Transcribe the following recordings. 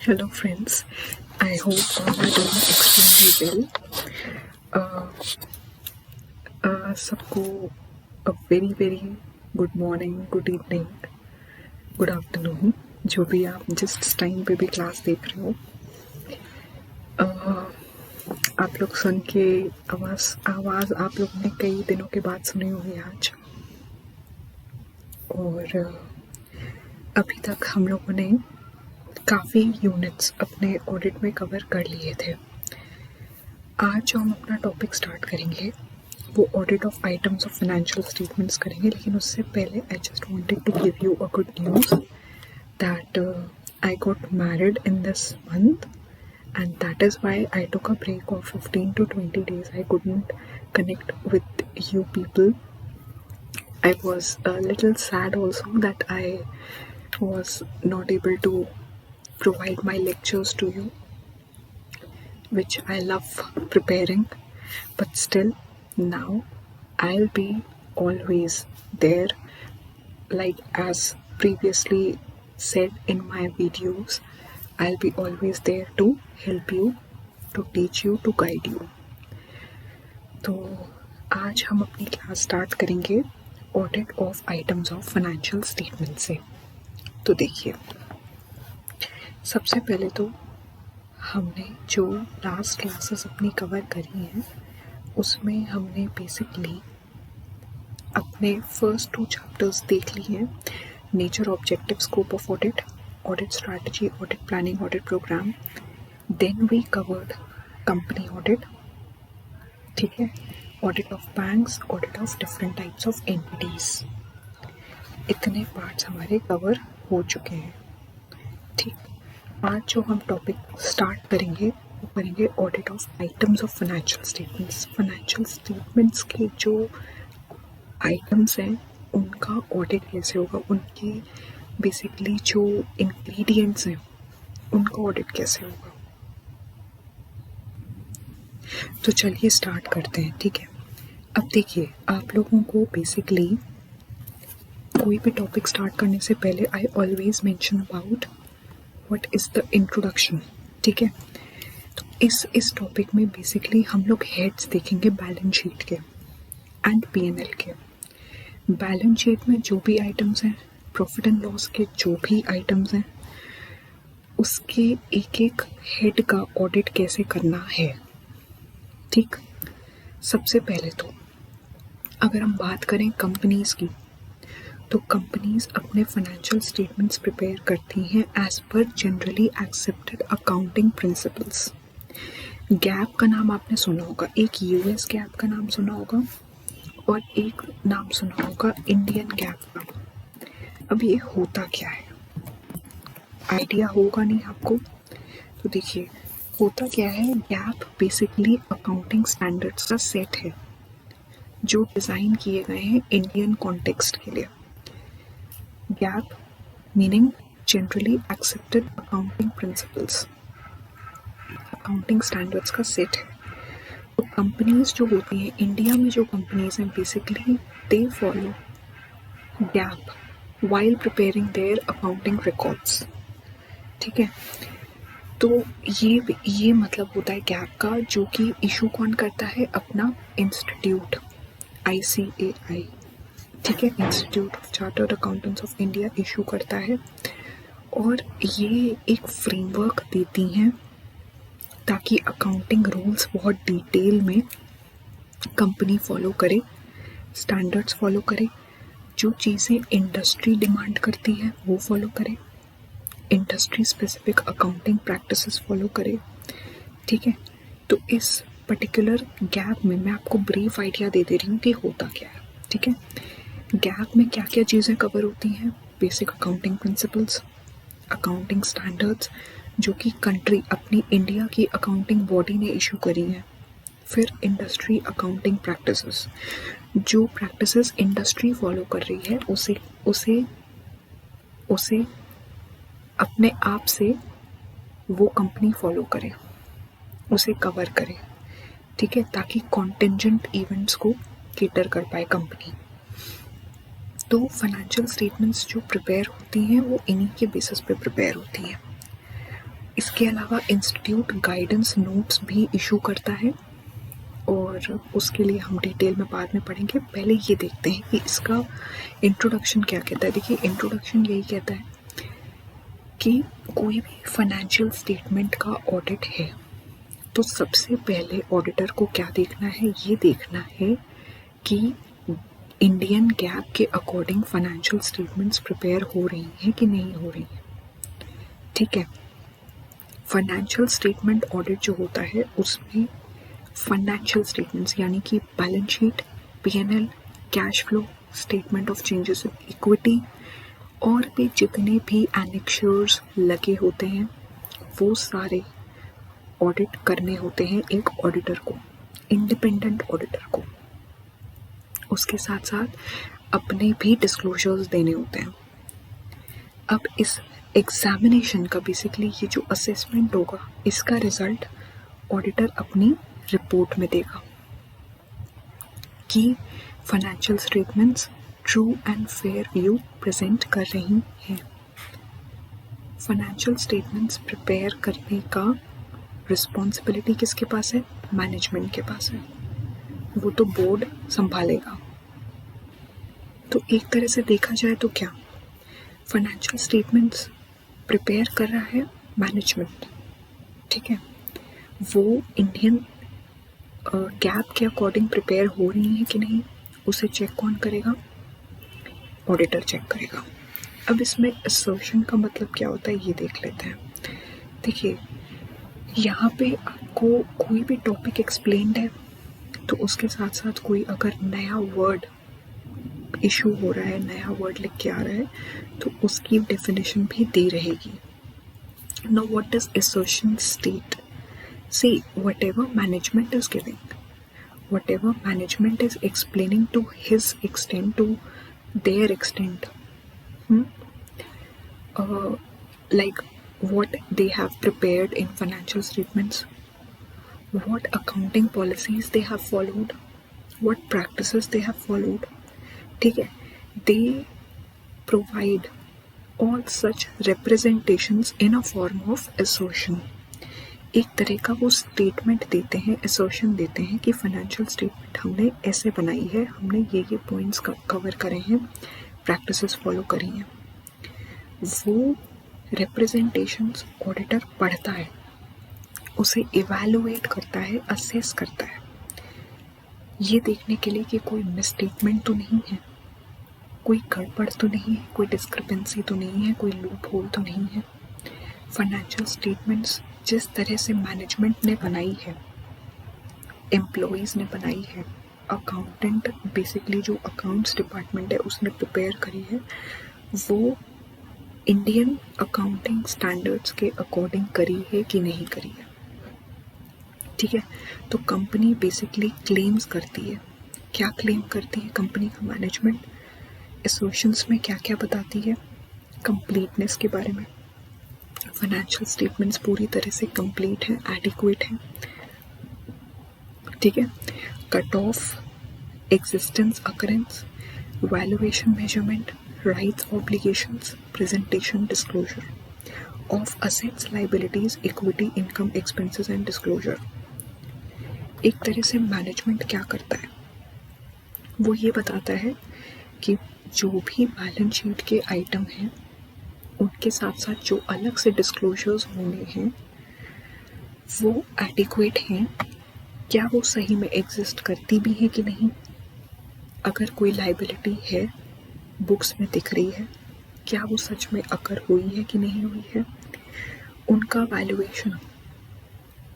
Hello friends, I hope all are doing extremely well. सबको a very good morning, good evening, good afternoon, जो भी आप जिस time पे भी क्लास देख रहे हो. आप लोग सुन के आवाज़ आप लोग ने कई दिनों के बाद सुनी होगी आज. और अभी तक हम लोगों ने काफ़ी यूनिट्स अपने ऑडिट में कवर कर लिए थे. आज जो हम अपना टॉपिक स्टार्ट करेंगे वो audit of items of financial statements करेंगे. लेकिन उससे पहले I just wanted to give you a good news that I got married in this month and that is why I took a break of 15 to 20 days. I couldn't connect with you people. I was a little sad also that I was not able to provide my lectures to you, which I love preparing, but still now I'll be always there, like as previously said in my videos. I'll be always there to help you, to teach you, to guide you. तो आज हम अपनी class start करेंगे audit of items of financial statement से. तो देखिए, सबसे पहले तो हमने जो लास्ट क्लासेस अपनी कवर करी हैं उसमें हमने बेसिकली अपने फर्स्ट 2 चैप्टर्स देख लिए हैं. Nature, objective, scope of audit, audit strategy, audit planning, audit program. Then we covered company audit, ठीक है, audit of banks, audit of different types of entities. इतने पार्ट्स हमारे कवर हो चुके हैं. ठीक, आज जो हम टॉपिक स्टार्ट करेंगे वो करेंगे audit of items of financial statements. Financial statements के जो आइटम्स हैं उनका ऑडिट कैसे होगा, उनके बेसिकली जो इंग्रेडिएंट्स हैं उनका ऑडिट कैसे होगा. तो चलिए स्टार्ट करते हैं. ठीक है, अब देखिए, आप लोगों को बेसिकली कोई भी टॉपिक स्टार्ट करने से पहले I always mention about what is the introduction. ठीक है, तो इस टॉपिक में बेसिकली हम लोग हेड्स देखेंगे बैलेंस शीट के एंड P&L के. बैलेंस शीट में जो भी आइटम्स हैं, प्रॉफिट एंड लॉस के जो भी आइटम्स हैं, उसके एक एक हेड का ऑडिट कैसे करना है. ठीक, सबसे पहले तो अगर हम बात करें कंपनीज की, तो कंपनीज अपने फाइनेंशियल स्टेटमेंट्स प्रिपेयर करती हैं as per generally accepted accounting principles. GAAP का नाम आपने सुना होगा, एक यूएस गैप का नाम सुना होगा और एक नाम सुना होगा इंडियन गैप का. अब ये होता क्या है, आइडिया होगा नहीं आपको. तो देखिए, होता क्या है, गैप बेसिकली अकाउंटिंग स्टैंडर्ड्स का सेट है जो डिज़ाइन किए गए हैं इंडियन कॉन्टेक्स्ट के लिए. Gap meaning generally accepted accounting principles, accounting standards का सेट है. तो कंपनीज जो होती हैं, इंडिया में जो कंपनीज हैं, basically they follow gap while preparing their accounting records. ठीक है, तो ये मतलब होता है गैप का, जो कि इशू कौन करता है, अपना इंस्टीट्यूट ICAI. ठीक है, institute of chartered accountants of India issue करता है. और ये एक फ्रेमवर्क देती हैं ताकि अकाउंटिंग रूल्स बहुत डिटेल में कंपनी फॉलो करे, स्टैंडर्ड्स फॉलो करे, जो चीज़ें इंडस्ट्री डिमांड करती है वो फॉलो करे, industry specific accounting practices follow करे. ठीक है, तो इस पर्टिकुलर गैप में मैं आपको ब्रीफ आइडिया दे रही हूँ कि होता क्या है. ठीक है, गैप में क्या क्या चीज़ें कवर होती हैं, basic accounting principles, accounting standards जो कि कंट्री अपनी इंडिया की अकाउंटिंग बॉडी ने इशू करी हैं, फिर इंडस्ट्री अकाउंटिंग प्रैक्टिसेस, जो प्रैक्टिसेस इंडस्ट्री फॉलो कर रही है उसे अपने आप से वो कंपनी फॉलो करे, उसे कवर करे. ठीक है, ताकि कॉन्टिंजेंट इवेंट्स को केटर कर पाए कंपनी. तो फाइनेंशियल स्टेटमेंट्स जो प्रिपेयर होती हैं वो इन्हीं के बेसिस पे प्रिपेयर होती हैं. इसके अलावा इंस्टीट्यूट गाइडेंस नोट्स भी इशू करता है, और उसके लिए हम डिटेल में बाद में पढ़ेंगे। पहले ये देखते हैं कि इसका इंट्रोडक्शन क्या कहता है। देखिए, इंट्रोडक्शन यही कहता है कि कोई भी फाइनेंशियल स्टेटमेंट का ऑडिट है तो सबसे पहले ऑडिटर को क्या देखना है, ये देखना है कि इंडियन गैप के अकॉर्डिंग फाइनेंशियल स्टेटमेंट्स प्रिपेयर हो रही हैं कि नहीं हो रही हैं। ठीक है, फाइनेंशियल स्टेटमेंट ऑडिट जो होता है उसमें फाइनेंशियल स्टेटमेंट्स यानी कि balance sheet, P&L, cash flow statement of changes in equity और भी जितने भी एनेक्चर्स लगे होते हैं वो सारे ऑडिट करने होते हैं एक ऑडिटर को, इंडिपेंडेंट ऑडिटर को। उसके साथ साथ अपने भी डिस्क्लोजर्स देने होते हैं। अब इस एग्जामिनेशन का बेसिकली ये जो असेसमेंट होगा इसका रिजल्ट ऑडिटर अपनी रिपोर्ट में देगा कि financial statements true and fair view present कर रही हैं। फाइनेंशियल स्टेटमेंट्स प्रिपेयर करने का रिस्पॉन्सिबिलिटी किसके पास है? मैनेजमेंट के पास है, वो तो बोर्ड संभालेगा। तो एक तरह से देखा जाए तो क्या फाइनेंशियल स्टेटमेंट्स प्रिपेयर कर रहा है मैनेजमेंट, ठीक है, वो इंडियन गैप के अकॉर्डिंग प्रिपेयर हो रही है कि नहीं उसे चेक कौन करेगा? ऑडिटर चेक करेगा। अब इसमें असर्शन का मतलब क्या होता है ये देख लेते हैं। देखिए, यहाँ पे आपको कोई भी टॉपिक एक्सप्लेन्ड है तो उसके साथ साथ कोई अगर नया वर्ड इशू हो रहा है, नया वर्ड लिख के आ रहा है तो उसकी डेफिनेशन भी दे रहेगी। Now what does assertion state? See, whatever management is giving, whatever management is explaining to his extent, to their extent, like what they have prepared in financial statements, what accounting policies they have followed, what practices they have followed, ठीक है, they provide all such representations in a form of assertion। एक तरह का वो statement देते हैं, assertion देते हैं कि फाइनेंशियल स्टेटमेंट हमने ऐसे बनाई है, हमने ये पॉइंट्स कवर करे हैं, प्रैक्टिसेस फॉलो करी हैं। वो रिप्रेजेंटेशंस ऑडिटर पढ़ता है, उसे इवैल्यूएट करता है, असेस करता है, ये देखने के लिए कि कोई मिसस्टेटमेंट तो नहीं है, कोई गड़बड़ तो नहीं है, कोई डिस्क्रिपेंसी तो नहीं है, कोई लूप होल तो नहीं है। फाइनेंशियल स्टेटमेंट्स जिस तरह से मैनेजमेंट ने बनाई है, एम्प्लॉइज ने बनाई है, अकाउंटेंट बेसिकली जो अकाउंट्स डिपार्टमेंट है उसने प्रिपेयर करी है, वो इंडियन अकाउंटिंग स्टैंडर्ड्स के अकॉर्डिंग करी है कि नहीं करी है। ठीक है, तो कंपनी बेसिकली क्लेम्स करती है। क्या क्लेम करती है कंपनी का मैनेजमेंट? असर्शंस में क्या क्या बताती है? कंप्लीटनेस के बारे में, फाइनेंशियल स्टेटमेंट्स पूरी तरह से कंप्लीट है, एडिक्वेट है, ठीक है, cut off, existence, occurrence, valuation, measurement, rights, obligations, presentation, disclosure of assets, liabilities, equity, income, expenses and disclosure. एक तरह से मैनेजमेंट क्या करता है, वो ये बताता है कि जो भी बैलेंस शीट के आइटम हैं उनके साथ साथ जो अलग से डिस्क्लोजर्स होने हैं वो एडिक्वेट हैं, क्या वो सही में एग्जिस्ट करती भी है कि नहीं, अगर कोई लाइबिलिटी है बुक्स में दिख रही है, क्या वो सच में अकर हुई है कि नहीं हुई है, उनका वैल्यूएशन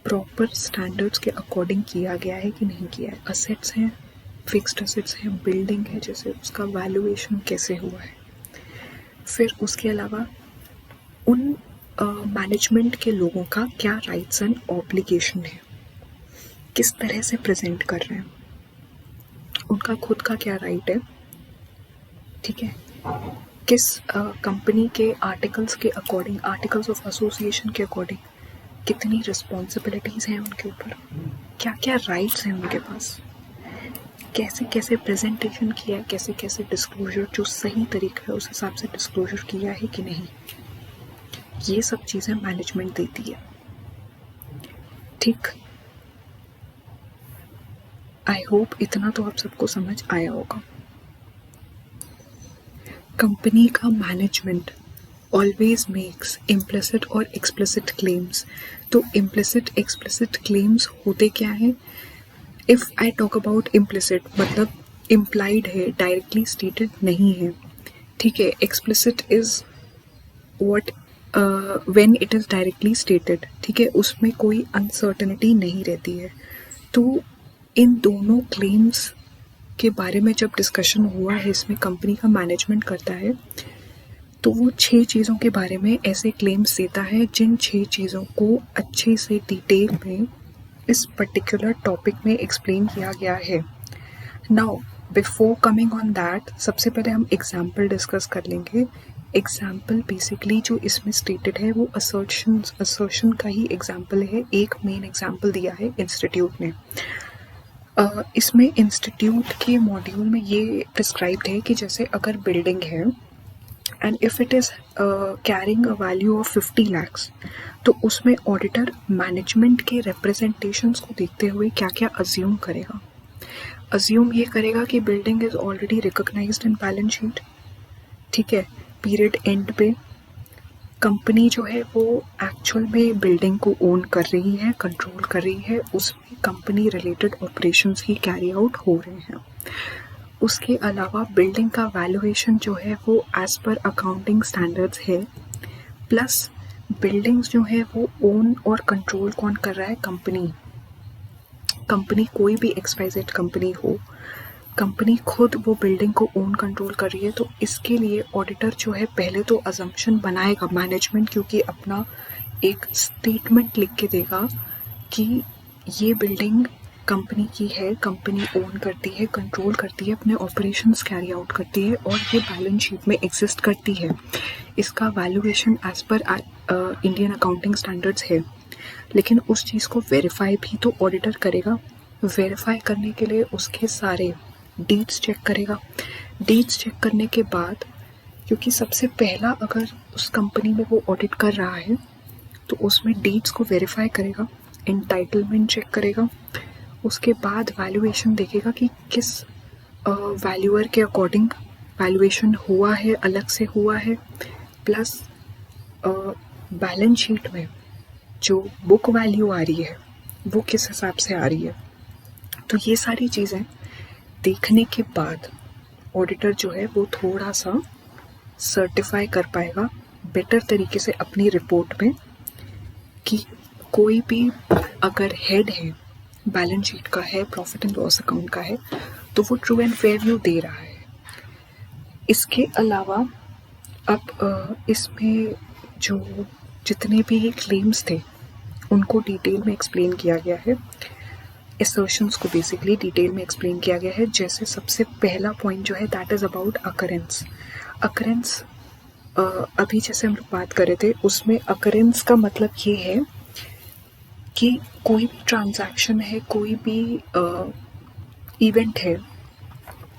प्रॉपर स्टैंडर्ड्स के अकॉर्डिंग किया गया है कि नहीं किया है, असेट्स हैं, फिक्स्ड असेट्स हैं, बिल्डिंग है जैसे, उसका वैल्यूएशन कैसे हुआ है। फिर उसके अलावा उन मैनेजमेंट के लोगों का क्या राइट्स एंड ऑब्लिगेशन है, किस तरह से प्रेजेंट कर रहे हैं, उनका खुद का क्या राइट है, ठीक है, किस कंपनी के आर्टिकल्स के अकॉर्डिंग, आर्टिकल्स ऑफ एसोसिएशन के अकॉर्डिंग कितनी रिस्पॉन्सिबिलिटीज़ हैं उनके ऊपर, क्या क्या राइट्स हैं उनके पास, कैसे कैसे प्रेजेंटेशन किया है, कैसे कैसे डिस्क्लोजर जो सही तरीका है उस हिसाब से डिस्क्लोजर किया है कि नहीं, ये सब चीज़ें मैनेजमेंट देती है, ठीक। आई होप इतना तो आप सबको समझ आया होगा। कंपनी का मैनेजमेंट ऑलवेज मेक्स इम्प्लिसिट और एक्सप्लिसिट क्लेम्स। तो इम्प्लिसिट एक्सप्लिसिट क्लेम्स होते क्या हैं? If I talk about implicit मतलब इम्प्लाइड है, डायरेक्टली स्टेटेड नहीं है, ठीक है। Explicit is what when it is directly stated, ठीक है, उसमें कोई अनसर्टेनिटी नहीं रहती है। तो इन दोनों क्लेम्स के बारे में जब डिस्कशन हुआ है, इसमें कंपनी का मैनेजमेंट करता है, तो वो 6 चीज़ों के बारे में ऐसे क्लेम्स देता है जिन 6 चीज़ों को अच्छे से डिटेल में इस पर्टिकुलर टॉपिक में एक्सप्लेन किया गया है। Now before coming on that, सबसे पहले हम एग्जाम्पल डिस्कस कर लेंगे। एग्जाम्पल बेसिकली जो इसमें स्टेटेड है वो असर्शन का ही एग्जाम्पल है। एक मेन एग्जाम्पल दिया है इंस्टीट्यूट ने। इसमें इंस्टीट्यूट के मॉड्यूल में ये प्रिस्क्राइब्ड है कि जैसे अगर बिल्डिंग है and if it is carrying a value of 50 lakhs, तो उसमें ऑडिटर मैनेजमेंट के रिप्रेजेंटेशंस को देखते हुए क्या क्या अज्यूम करेगा। अज्यूम ये करेगा कि building is already recognised in balance sheet, ठीक है। पीरियड एंड पे कंपनी जो है वो एक्चुअल में बिल्डिंग को ओन कर रही है, कंट्रोल कर रही है, उसमें कंपनी रिलेटेड ऑपरेशंस ही कैरी आउट हो रहे हैं। उसके अलावा बिल्डिंग का वैल्यूएशन जो है वो एज पर अकाउंटिंग स्टैंडर्ड्स है, प्लस बिल्डिंग्स जो है वो ओन और कंट्रोल कौन कर रहा है? कंपनी कोई भी XYZ कंपनी हो, कंपनी खुद वो बिल्डिंग को ओन कंट्रोल कर रही है। तो इसके लिए ऑडिटर जो है पहले तो अजम्पशन बनाएगा मैनेजमेंट, क्योंकि अपना एक स्टेटमेंट लिख के देगा कि ये बिल्डिंग कंपनी की है, कंपनी ओन करती है, कंट्रोल करती है, अपने ऑपरेशंस कैरी आउट करती है और ये बैलेंस शीट में एग्जिस्ट करती है। इसका valuation as per Indian accounting standards है। लेकिन उस चीज़ को वेरीफाई भी तो ऑडिटर करेगा। वेरीफाई करने के लिए उसके सारे डीट्स चेक करेगा। डीट्स चेक करने के बाद, क्योंकि सबसे पहला अगर उस कंपनी में वो ऑडिट कर रहा है तो उसमें डीट्स को वेरीफाई करेगा, एंटाइटलमेंट चेक करेगा, उसके बाद वैल्यूएशन देखेगा कि किस वैल्यूअर के अकॉर्डिंग वैल्यूएशन हुआ है, अलग से हुआ है, प्लस बैलेंस शीट में जो बुक वैल्यू आ रही है वो किस हिसाब से आ रही है। तो ये सारी चीज़ें देखने के बाद ऑडिटर जो है वो थोड़ा सा सर्टिफाई कर पाएगा बेटर तरीके से अपनी रिपोर्ट में कि कोई भी अगर हेड है, बैलेंस शीट का है, प्रॉफिट एंड लॉस अकाउंट का है, तो वो ट्रू एंड फेयर व्यू दे रहा है। इसके अलावा अब इसमें जो जितने भी क्लेम्स थे उनको डिटेल में एक्सप्लेन किया गया है, असर्शंस को बेसिकली डिटेल में एक्सप्लेन किया गया है। जैसे सबसे पहला पॉइंट जो है that is about occurrence. Occurrence अभी जैसे हम लोग बात कर रहे थे, उसमें अकरेंस का मतलब ये है कि कोई भी ट्रांजैक्शन है, कोई भी इवेंट है,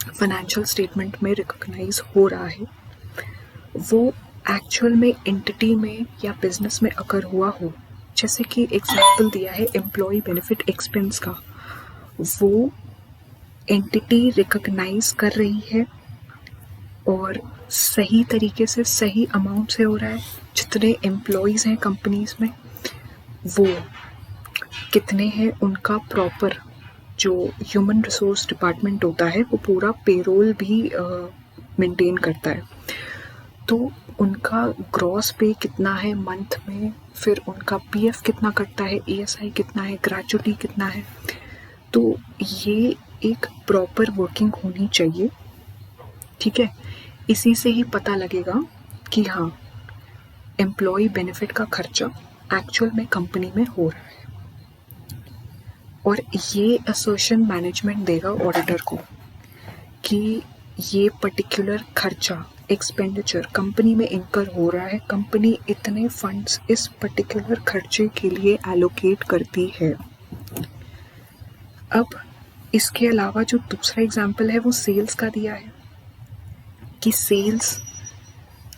फाइनेंशियल स्टेटमेंट में रिकॉग्नाइज हो रहा है, वो एक्चुअल में एंटिटी में या बिजनेस में अगर हुआ हो। जैसे कि एग्जाम्पल दिया है एम्प्लॉय बेनिफिट एक्सपेंस का, वो एंटिटी रिकॉग्नाइज कर रही है और सही तरीके से सही अमाउंट से हो रहा है। जितने एम्प्लॉयज़ हैं कंपनीज में वो कितने हैं, उनका प्रॉपर जो ह्यूमन रिसोर्स डिपार्टमेंट होता है वो पूरा पेरोल भी मेंटेन करता है। तो उनका ग्रॉस पे कितना है मंथ में, फिर उनका PF कितना कटता है, ESI कितना है, ग्रेजुटी कितना है। तो ये एक प्रॉपर वर्किंग होनी चाहिए, ठीक है। इसी से ही पता लगेगा कि हाँ एम्प्लॉय बेनिफिट का खर्चा एक्चुअल में कंपनी में हो रहा है। और ये असर्शन मैनेजमेंट देगा ऑडिटर को कि ये पर्टिकुलर खर्चा एक्सपेंडिचर कंपनी में इनकर हो रहा है, कंपनी इतने फंड्स इस पर्टिकुलर खर्चे के लिए एलोकेट करती है। अब इसके अलावा जो दूसरा एग्जाम्पल है वो सेल्स का दिया है कि सेल्स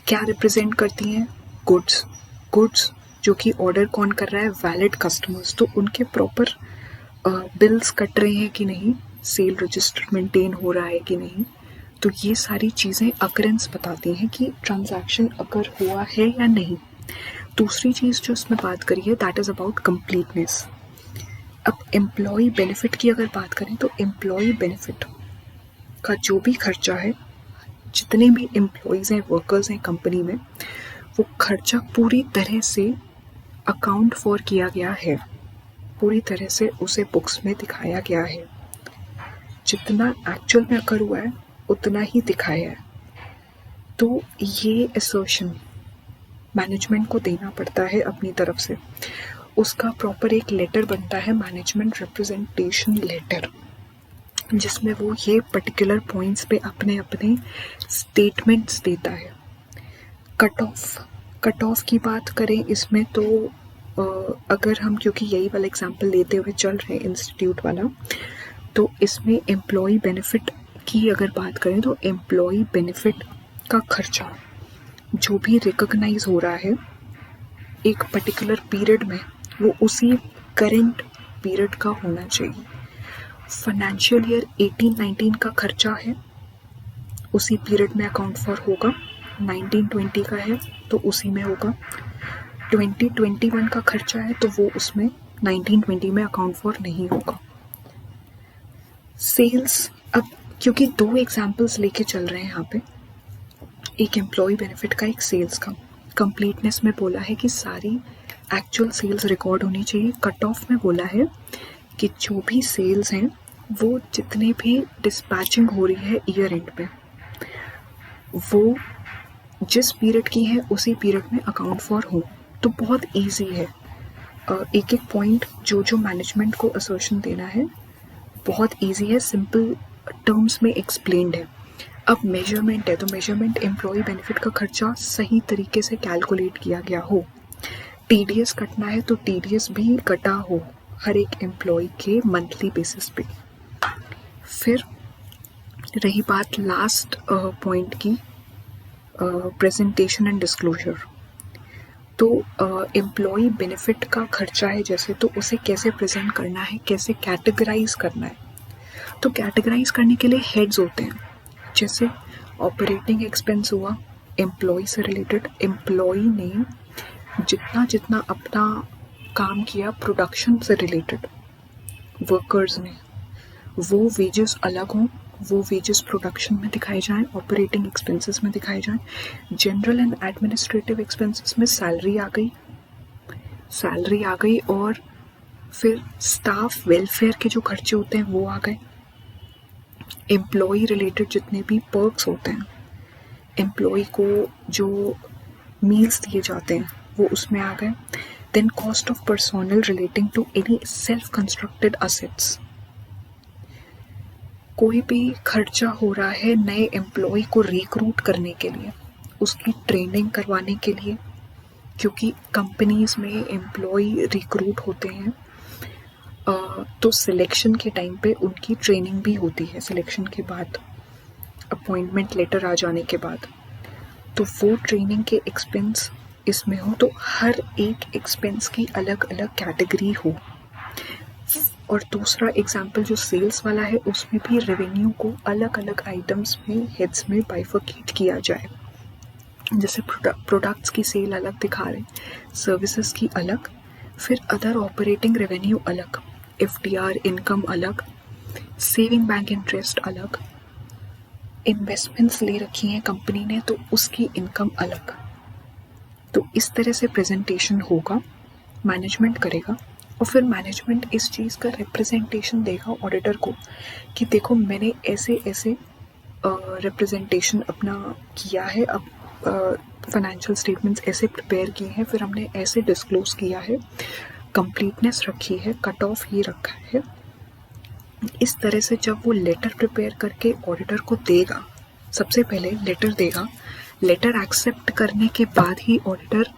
क्या रिप्रेजेंट करती हैं? गुड्स। गुड्स जो कि ऑर्डर कौन कर रहा है, वैलिड कस्टमर्स, तो उनके प्रॉपर बिल्स कट रहे हैं कि नहीं, सेल रजिस्टर मेंटेन हो रहा है कि नहीं। तो ये सारी चीज़ें अकरेंस बताती हैं कि ट्रांजैक्शन अगर हुआ है या नहीं। दूसरी चीज़ जो इसमें बात करी है दैट इज़ अबाउट कंप्लीटनेस। अब एम्प्लॉय बेनिफिट की अगर बात करें तो एम्प्लॉय बेनिफिट का जो भी खर्चा है, जितने भी एम्प्लॉयज़ हैं, वर्कर्स हैं कंपनी में, वो खर्चा पूरी तरह से अकाउंट फॉर किया गया है, पूरी तरह से उसे बुक्स में दिखाया गया है। जितना एक्चुअल में अकर हुआ है उतना ही दिखाया है। तो ये असर्शन मैनेजमेंट को देना पड़ता है अपनी तरफ से। उसका प्रॉपर एक लेटर बनता है, मैनेजमेंट रिप्रेजेंटेशन लेटर, जिसमें वो ये पर्टिकुलर पॉइंट्स पे अपने अपने स्टेटमेंट्स देता है। कट ऑफ की बात करें इसमें तो अगर हम, क्योंकि यही वाला एग्जांपल लेते हुए चल रहे हैं इंस्टीट्यूट वाला, तो इसमें एम्प्लॉय बेनिफिट की अगर बात करें तो एम्प्लॉय बेनिफिट का खर्चा जो भी रिकॉग्नाइज हो रहा है एक पर्टिकुलर पीरियड में, वो उसी करेंट पीरियड का होना चाहिए। फाइनेंशियल ईयर 18-19 का खर्चा है, उसी पीरियड में अकाउंट फॉर होगा। 19-20 का है तो उसी में होगा। 20-21 का खर्चा है तो वो उसमें 19-20 में अकाउंट फॉर नहीं होगा। सेल्स, अब क्योंकि दो एग्जाम्पल्स लेके चल रहे हैं यहाँ पे, एक एम्प्लॉय बेनिफिट का, एक सेल्स का। कंप्लीटनेस में बोला है कि सारी एक्चुअल सेल्स रिकॉर्ड होनी चाहिए। कट ऑफ में बोला है कि जो भी सेल्स हैं वो जितने भी डिस्पैचिंग हो रही है ईयर एंड पे, वो जिस पीरियड की है उसी पीरियड में अकाउंट फॉर हो। तो बहुत इजी है, एक एक पॉइंट जो मैनेजमेंट को असर्शन देना है बहुत इजी है, सिंपल टर्म्स में एक्सप्लेन्ड है। अब मेजरमेंट है तो मेजरमेंट एम्प्लॉय बेनिफिट का खर्चा सही तरीके से कैलकुलेट किया गया हो। टीडीएस कटना है तो टीडीएस भी कटा हो हर एक एम्प्लॉय के मंथली बेसिस पे। फिर रही बात लास्ट पॉइंट की, प्रेजेंटेशन एंड डिस्क्लोजर। तो एम्प्लॉय बेनिफिट का खर्चा है जैसे, तो उसे कैसे प्रेजेंट करना है, कैसे कैटेगराइज करना है। तो कैटेगराइज करने के लिए हेड्स होते हैं, जैसे ऑपरेटिंग एक्सपेंस हुआ एम्प्लॉय से रिलेटेड, एम्प्लॉय ने जितना जितना अपना काम किया प्रोडक्शन से रिलेटेड, वर्कर्स ने, वो वेजेस अलग हों, वो वेजेस प्रोडक्शन में दिखाए जाएं, ऑपरेटिंग एक्सपेंसेस में दिखाए जाएं। जनरल एंड एडमिनिस्ट्रेटिव एक्सपेंसेस में सैलरी आ गई और फिर स्टाफ वेलफेयर के जो खर्चे होते हैं वो आ गए। एम्प्लॉय रिलेटेड जितने भी पर्क्स होते हैं, एम्प्लॉय को जो मील्स दिए जाते हैं वो उसमें आ गए। Then cost of personnel relating to any self constructed assets, कोई भी खर्चा हो रहा है नए एम्प्लॉय को रिक्रूट करने के लिए, उसकी ट्रेनिंग करवाने के लिए, क्योंकि कंपनीज में एम्प्लॉय रिक्रूट होते हैं तो सिलेक्शन के टाइम पे उनकी ट्रेनिंग भी होती है, सिलेक्शन के बाद, अपॉइंटमेंट लेटर आ जाने के बाद। तो वो ट्रेनिंग के एक्सपेंस इसमें हो, तो हर एक एक्सपेंस की अलग अलग कैटेगरी हो। और दूसरा एग्जाम्पल जो सेल्स वाला है उसमें भी रेवेन्यू को अलग अलग आइटम्स में, हेड्स में बाइफरकेट किया जाए। जैसे प्रोडक्ट्स की सेल अलग दिखा रहे, सर्विसेज की अलग, फिर अदर ऑपरेटिंग रेवेन्यू अलग, एफडीआर इनकम अलग, सेविंग बैंक इंटरेस्ट अलग, इन्वेस्टमेंट्स ले रखी हैं कंपनी ने तो उसकी इनकम अलग। तो इस तरह से प्रेजेंटेशन होगा, मैनेजमेंट करेगा और फिर मैनेजमेंट इस चीज़ का रिप्रेजेंटेशन देगा ऑडिटर को कि देखो मैंने ऐसे ऐसे रिप्रेजेंटेशन अपना किया है, अब फाइनेंशियल स्टेटमेंट्स ऐसे प्रिपेयर किए हैं, फिर हमने ऐसे डिस्क्लोज किया है, कंप्लीटनेस रखी है, कट ऑफ ये रखा है। इस तरह से जब वो लेटर प्रिपेयर करके ऑडिटर को देगा, सबसे पहले लेटर देगा, लेटर एक्सेप्ट करने के बाद ही ऑडिटर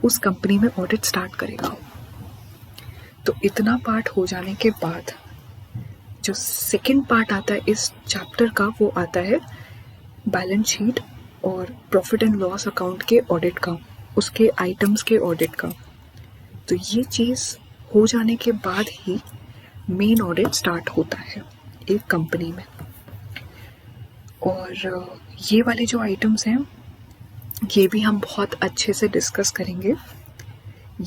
उस कंपनी में ऑडिट स्टार्ट करेगा। तो इतना पार्ट हो जाने के बाद जो सेकंड पार्ट आता है इस चैप्टर का, वो आता है बैलेंस शीट और प्रॉफिट एंड लॉस अकाउंट के ऑडिट का। उसके आइटम्स के ऑडिट का। तो ये चीज़ हो जाने के बाद ही मेन ऑडिट स्टार्ट होता है एक कंपनी में। और ये वाले जो आइटम्स हैं ये भी हम बहुत अच्छे से डिस्कस करेंगे।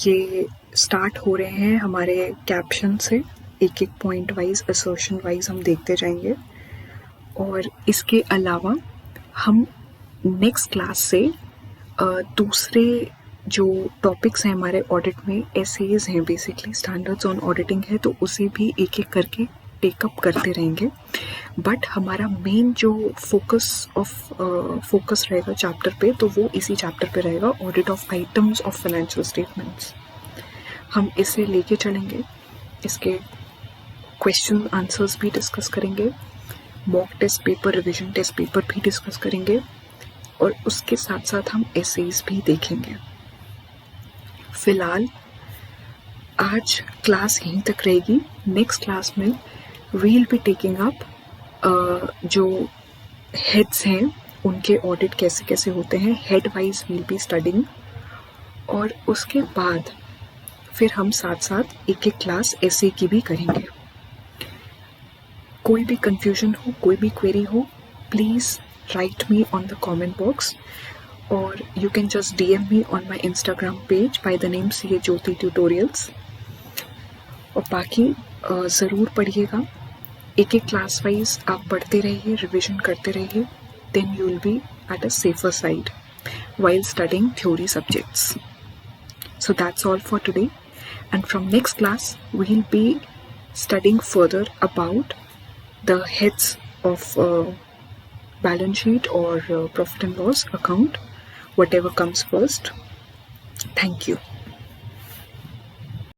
ये स्टार्ट हो रहे हैं हमारे कैप्शन से, एक एक पॉइंट वाइज, असर्शन वाइज हम देखते जाएंगे। और इसके अलावा हम नेक्स्ट क्लास से दूसरे जो टॉपिक्स हैं हमारे ऑडिट में, एसेज हैं, बेसिकली स्टैंडर्ड्स ऑन ऑडिटिंग है, तो उसे भी एक एक करके टेकअप करते रहेंगे। बट हमारा मेन जो फोकस रहेगा चैप्टर पे, तो वो इसी चैप्टर पे रहेगा, audit of items of financial statements. हम इसे लेके चलेंगे, इसके क्वेश्चन आंसर्स भी डिस्कस करेंगे, mock test paper, revision test paper भी डिस्कस करेंगे, और उसके साथ साथ हम एसेज भी देखेंगे। फिलहाल आज क्लास यहीं तक रहेगी। नेक्स्ट क्लास में वील बी टेकिंग अप जो हेड्स हैं उनके ऑडिट कैसे कैसे होते हैं, head wise we'll be studying. और उसके बाद फिर हम साथ साथ एक एक क्लास एसे की भी करेंगे। कोई भी कंफ्यूजन हो, कोई भी क्वेरी हो, please write me on the comment box, or you can just DM me on my Instagram page by the name CA Jyoti Tutorials। और बाकी ज़रूर पढ़िएगा, एक एक क्लास वाइज आप पढ़ते रहिए, रिविजन करते रहिए, then you will be at a safer side while studying theory subjects। So that's all for today, and from next class we will be studying further about the heads of balance sheet or profit and loss account, whatever comes first. Thank you.